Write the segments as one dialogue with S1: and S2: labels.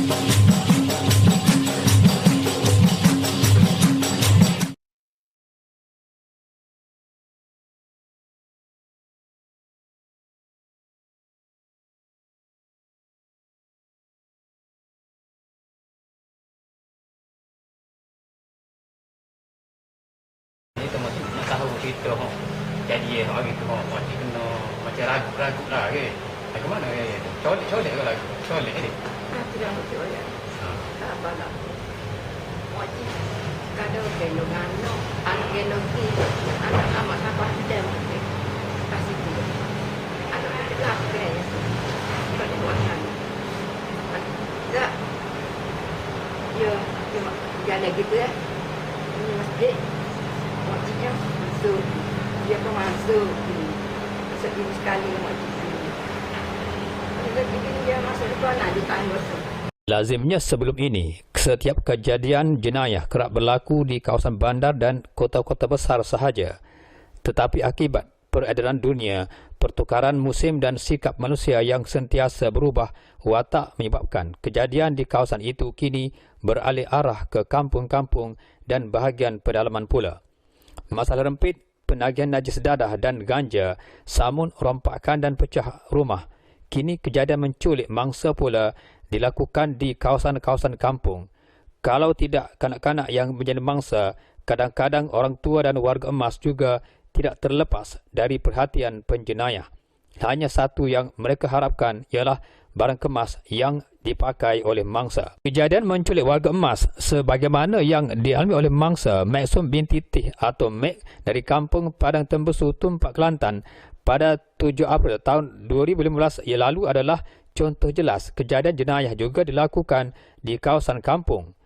S1: Nak tahu kita jadi hari tu macam kena macam ragu lah ke. Ke mana ke? Colek ke lagu? Colek ni.
S2: Tidak betul ya. Tak apa lah. Wajib kadang gendongan no, anak gendong ni, anak amat apa dem kasih dia. Anak gelap ke ya. Kalau buatan. Tak. Ya, jalan gitu ya. Ini masjid. Wajibnya masuk. Dia pun masuk. Sedih sekali wajib. Jadi dia masuk depan nak ditahan betul.
S3: Lazimnya sebelum ini, setiap kejadian jenayah kerap berlaku di kawasan bandar dan kota-kota besar sahaja. Tetapi akibat peredaran dunia, pertukaran musim dan sikap manusia yang sentiasa berubah watak menyebabkan kejadian di kawasan itu kini beralih arah ke kampung-kampung dan bahagian pedalaman pula. Masalah rempit, penagihan najis dadah dan ganja, samun, rompakan dan pecah rumah. Kini kejadian menculik mangsa pula dilakukan di kawasan-kawasan kampung. Kalau tidak kanak-kanak yang menjadi mangsa, kadang-kadang orang tua dan warga emas juga tidak terlepas dari perhatian penjenayah. Hanya satu yang mereka harapkan ialah barang kemas yang dipakai oleh mangsa. Kejadian menculik warga emas sebagaimana yang dialami oleh mangsa Maksum binti Tih atau Mek dari kampung Padang Tembusu, Tumpak, Kelantan pada 7 April tahun 2015 yang lalu adalah contoh jelas kejadian jenayah juga dilakukan di kawasan kampung.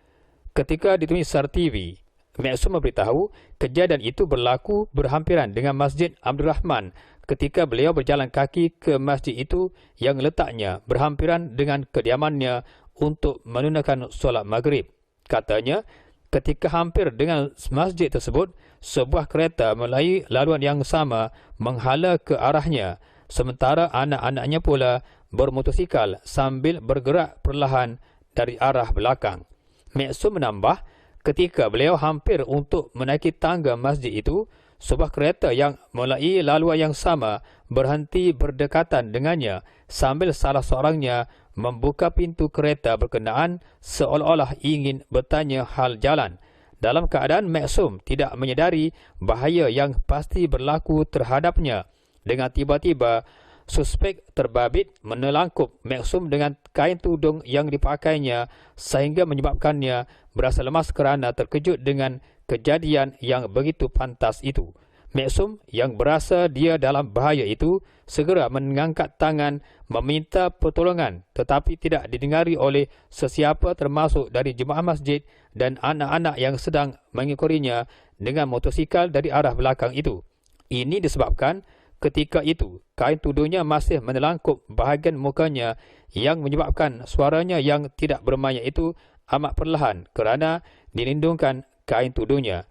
S3: Ketika ditemui SAR TV, Maksum memberitahu kejadian itu berlaku berhampiran dengan Masjid Abdul Rahman ketika beliau berjalan kaki ke masjid itu yang letaknya berhampiran dengan kediamannya untuk menunaikan solat maghrib. Katanya, ketika hampir dengan masjid tersebut, sebuah kereta melalui laluan yang sama menghala ke arahnya, sementara anak-anaknya pula bermotosikal sambil bergerak perlahan dari arah belakang. Maksum menambah, ketika beliau hampir untuk menaiki tangga masjid itu, sebuah kereta yang melalui laluan yang sama berhenti berdekatan dengannya sambil salah seorangnya membuka pintu kereta berkenaan seolah-olah ingin bertanya hal jalan. Dalam keadaan Maksum tidak menyedari bahaya yang pasti berlaku terhadapnya. Dengan tiba-tiba, suspek terbabit menelangkup Maksum dengan kain tudung yang dipakainya sehingga menyebabkannya berasa lemas kerana terkejut dengan kejadian yang begitu pantas itu. Maksum yang berasa dia dalam bahaya itu segera mengangkat tangan meminta pertolongan, tetapi tidak didengari oleh sesiapa termasuk dari jemaah masjid dan anak-anak yang sedang mengikutinya dengan motosikal dari arah belakang itu. Ini disebabkan ketika itu kain tudungnya masih menelangkup bahagian mukanya yang menyebabkan suaranya yang tidak bermaya itu amat perlahan kerana dilindungkan kain tudungnya.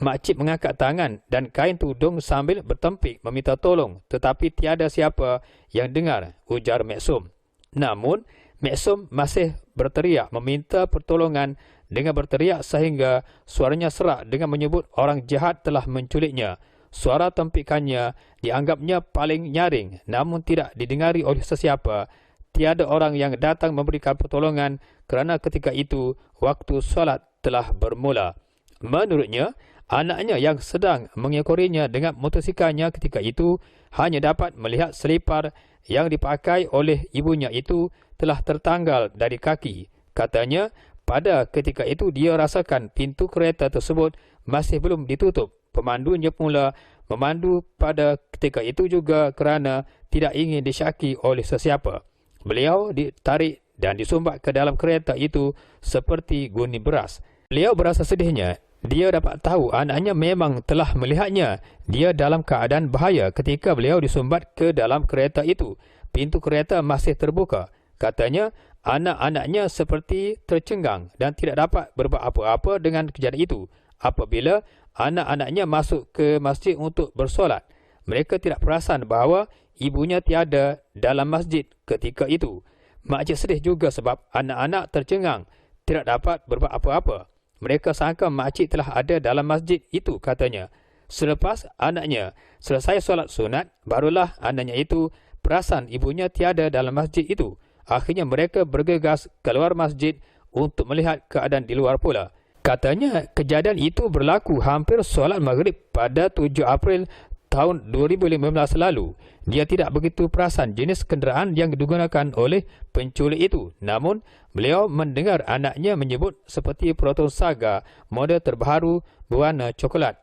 S3: Makcik mengangkat tangan dan kain tudung sambil bertempik meminta tolong, tetapi tiada siapa yang dengar, ujar Maksum. Namun, Maksum masih berteriak meminta pertolongan dengan berteriak sehingga suaranya serak dengan menyebut orang jahat telah menculiknya. Suara tempikannya dianggapnya paling nyaring namun tidak didengari oleh sesiapa. Tiada orang yang datang memberikan pertolongan kerana ketika itu waktu solat telah bermula. Menurutnya, anaknya yang sedang mengikutinya dengan motosikalnya ketika itu hanya dapat melihat selipar yang dipakai oleh ibunya itu telah tertanggal dari kaki. Katanya, pada ketika itu dia rasakan pintu kereta tersebut masih belum ditutup. Pemandunya pula memandu pada ketika itu juga kerana tidak ingin disyaki oleh sesiapa. Beliau ditarik dan disumbat ke dalam kereta itu seperti guni beras. Beliau berasa sedihnya. Dia dapat tahu anaknya memang telah melihatnya. Dia dalam keadaan bahaya ketika beliau disumbat ke dalam kereta itu. Pintu kereta masih terbuka. Katanya, anak-anaknya seperti tercengang dan tidak dapat berbuat apa-apa dengan kejadian itu. Apabila anak-anaknya masuk ke masjid untuk bersolat, mereka tidak perasan bahawa ibunya tiada dalam masjid ketika itu. Makcik sedih juga sebab anak-anak tercengang, tidak dapat berbuat apa-apa. Mereka sangka makcik telah ada dalam masjid itu, katanya. Selepas anaknya selesai solat sunat, barulah anaknya itu perasan ibunya tiada dalam masjid itu. Akhirnya mereka bergegas keluar masjid untuk melihat keadaan di luar pula. Katanya kejadian itu berlaku hampir solat maghrib pada 7 April tahun 2015 lalu. Dia tidak begitu perasan jenis kenderaan yang digunakan oleh penculik itu. Namun, beliau mendengar anaknya menyebut seperti Proton Saga model terbaru berwarna coklat.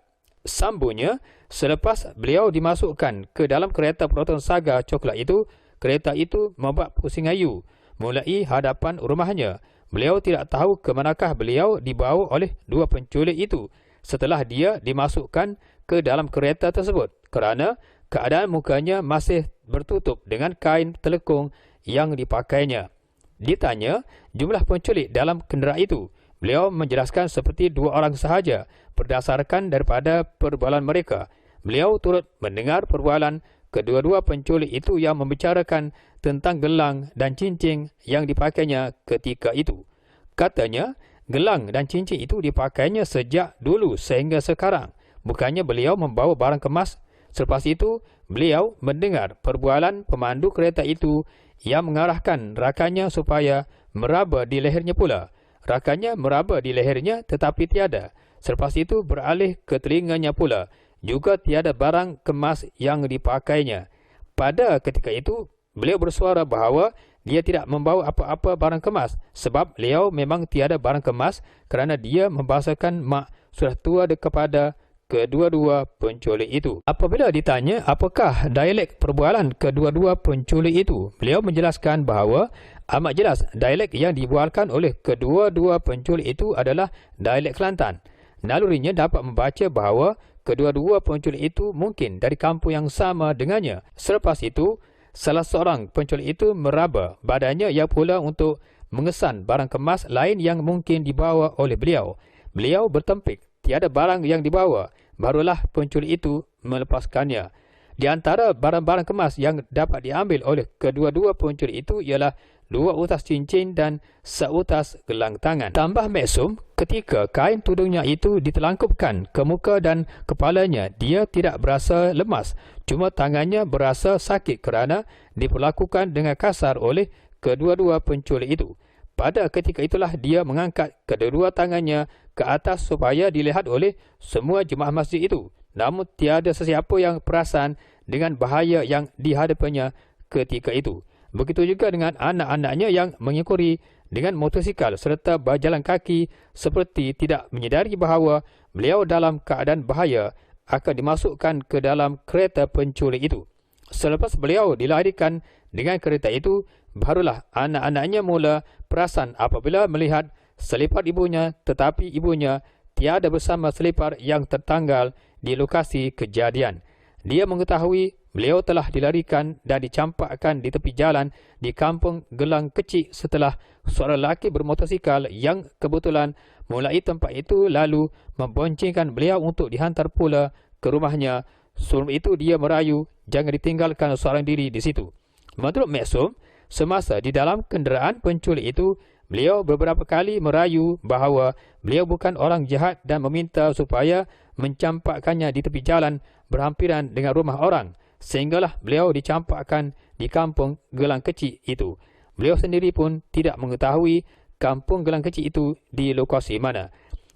S3: Sambungnya, selepas beliau dimasukkan ke dalam kereta Proton Saga coklat itu, kereta itu membuat pusing ayu mulai hadapan rumahnya. Beliau tidak tahu ke manakah beliau dibawa oleh dua penculik itu setelah dia dimasukkan ke dalam kereta tersebut, kerana keadaan mukanya masih bertutup dengan kain telekung yang dipakainya. Ditanya jumlah penculik dalam kenderaan itu, beliau menjelaskan seperti 2 orang sahaja berdasarkan daripada perbualan mereka. Beliau turut mendengar perbualan kedua-dua penculik itu yang membicarakan tentang gelang dan cincin yang dipakainya ketika itu. Katanya, gelang dan cincin itu dipakainya sejak dulu sehingga sekarang. Bukannya beliau membawa barang kemas. Selepas itu, beliau mendengar perbualan pemandu kereta itu yang mengarahkan rakannya supaya meraba di lehernya pula. Rakannya meraba di lehernya tetapi tiada. Selepas itu beralih ke telinganya pula. Juga tiada barang kemas yang dipakainya. Pada ketika itu, beliau bersuara bahawa dia tidak membawa apa-apa barang kemas sebab beliau memang tiada barang kemas kerana dia membahasakan mak sudah tua kepada kedua-dua penculik itu. Apabila ditanya apakah dialek perbualan kedua-dua penculik itu, beliau menjelaskan bahawa amat jelas dialek yang dibualkan oleh kedua-dua penculik itu adalah dialek Kelantan. Nalurinya dapat membaca bahawa kedua-dua penculik itu mungkin dari kampung yang sama dengannya. Selepas itu, salah seorang penculik itu meraba badannya ia pula untuk mengesan barang kemas lain yang mungkin dibawa oleh beliau. Beliau bertempik, tiada barang yang dibawa. Barulah penculik itu melepaskannya. Di antara barang-barang kemas yang dapat diambil oleh kedua-dua penculik itu ialah 2 utas cincin dan seutas gelang tangan. Tambah mesum, ketika kain tudungnya itu ditelangkupkan ke muka dan kepalanya, dia tidak berasa lemas. Cuma tangannya berasa sakit kerana diperlakukan dengan kasar oleh kedua-dua penculik itu. Pada ketika itulah dia mengangkat kedua tangannya ke atas supaya dilihat oleh semua jemaah masjid itu. Namun tiada sesiapa yang perasan dengan bahaya yang dihadapannya ketika itu. Begitu juga dengan anak-anaknya yang mengikuri dengan motosikal serta berjalan kaki seperti tidak menyedari bahawa beliau dalam keadaan bahaya akan dimasukkan ke dalam kereta penculik itu. Selepas beliau dilarikan dengan kereta itu, barulah anak-anaknya mula perasan apabila melihat selipar ibunya, tetapi ibunya tiada bersama selipar yang tertanggal di lokasi kejadian. Dia mengetahui beliau telah dilarikan dan dicampakkan di tepi jalan di kampung Gelang Kecil setelah seorang lelaki bermotosikal yang kebetulan mulai tempat itu lalu memboncengkan beliau untuk dihantar pula ke rumahnya. Sebelum itu dia merayu jangan ditinggalkan seorang diri di situ. Menurut Mesum, semasa di dalam kenderaan penculik itu, beliau beberapa kali merayu bahawa beliau bukan orang jahat dan meminta supaya mencampakkannya di tepi jalan berhampiran dengan rumah orang, sehinggalah beliau dicampakkan di kampung Gelang Kecil itu. Beliau sendiri pun tidak mengetahui kampung Gelang Kecil itu di lokasi mana.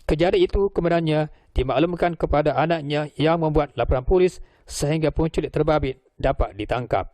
S3: Kejadian itu kemudiannya dimaklumkan kepada anaknya yang membuat laporan polis sehingga penculik terbabit dapat ditangkap.